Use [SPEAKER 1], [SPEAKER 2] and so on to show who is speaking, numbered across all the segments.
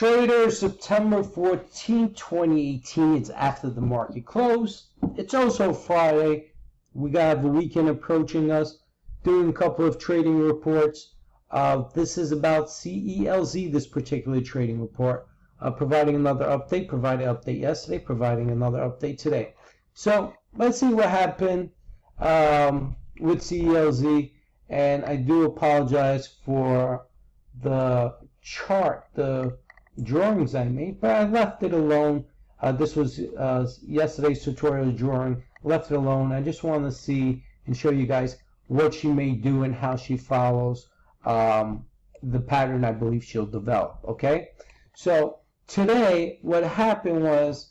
[SPEAKER 1] Trader, September 14, 2018. It's after the market closed. It's also Friday. We got the weekend approaching us. Doing a couple of trading reports. This is about CELZ, this particular trading report. Providing another update. Provided an update yesterday. Providing another update today. So let's see what happened with CELZ. And I do apologize for the chart, the drawings I made, but I left it alone. This was yesterday's tutorial drawing. Left it alone. I just want to see and show you guys what she may do and how she follows the pattern I believe she'll develop. Okay, so today what happened was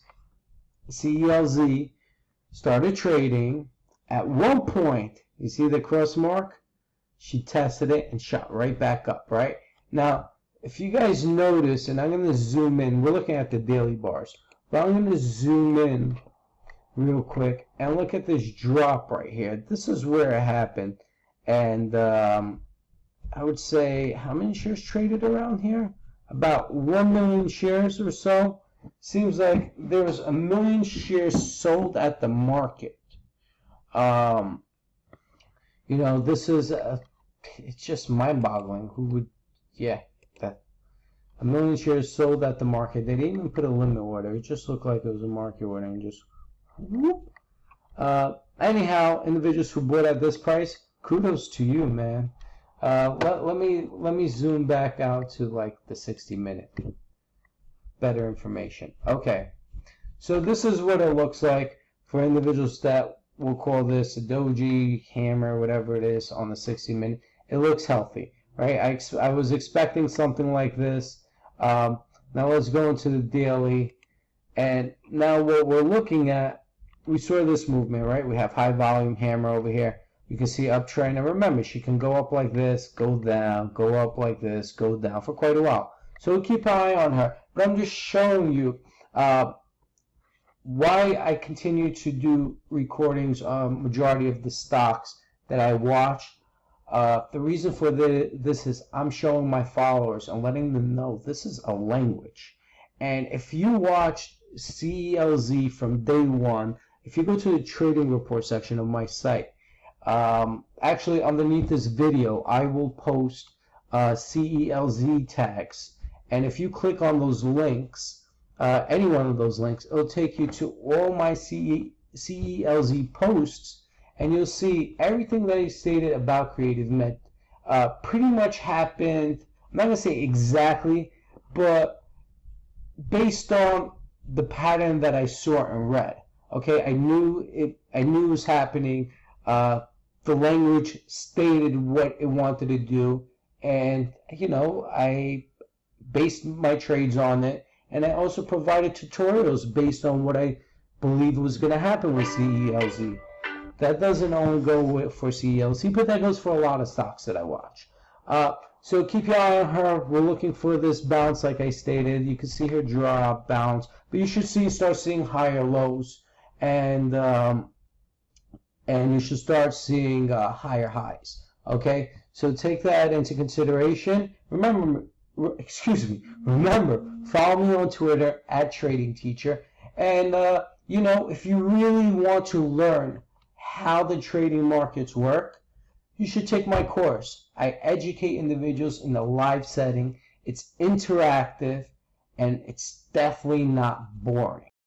[SPEAKER 1] CELZ started trading. At one point, you see the cross mark? She tested it and shot right back up, right? Now, if you guys notice, and I'm going to zoom in, we're looking at the daily bars, but I'm going to zoom in real quick and look at this drop right here. This is where it happened. And I would say, how many shares traded around here? About 1 million shares or so. Seems like there's 1 million shares sold at the market. You know, this is it's just mind-boggling. Who would, yeah, that 1 million shares sold at the market. They didn't even put a limit order. It just looked like it was a market order and just whoop. Anyhow, individuals who bought at this price, kudos to you, man. Let me zoom back out to like the 60-minute. Better information. Okay, so this is what it looks like for individuals that we'll call this a doji, hammer, whatever it is on the 60-minute. It looks healthy, right? I was expecting something like this. Now let's go into the daily. And now what we're looking at, we saw this movement, right? We have high volume hammer over here. You can see uptrend. And remember, she can go up like this, go down, go up like this, go down for quite a while. So we'll keep an eye on her. But I'm just showing you why I continue to do recordings on majority of the stocks that I watch. The reason for this is I'm showing my followers and letting them know this is a language. And if you watch CELZ from day one, if you go to the trading report section of my site, actually underneath this video I will post CELZ tags, and if you click on those links, any one of those links, it'll take you to all my CELZ posts, and you'll see everything that I stated about CreativeMed pretty much happened. I'm not going to say exactly, but based on the pattern that I saw and read. Okay, I knew it was happening. The language stated what it wanted to do, and you know, I based my trades on it. And I also provided tutorials based on what I believed was going to happen with CELZ. That doesn't only go for CELZ, but that goes for a lot of stocks that I watch. So keep your eye on her. We're looking for this bounce, like I stated. You can see her drop, bounce, but you should start seeing higher lows, and you should start seeing higher highs. Okay, so take that into consideration. Remember, follow me on Twitter at Trading Teacher. And, you know, if you really want to learn how the trading markets work, you should take my course. I educate individuals in a live setting. It's interactive, and it's definitely not boring.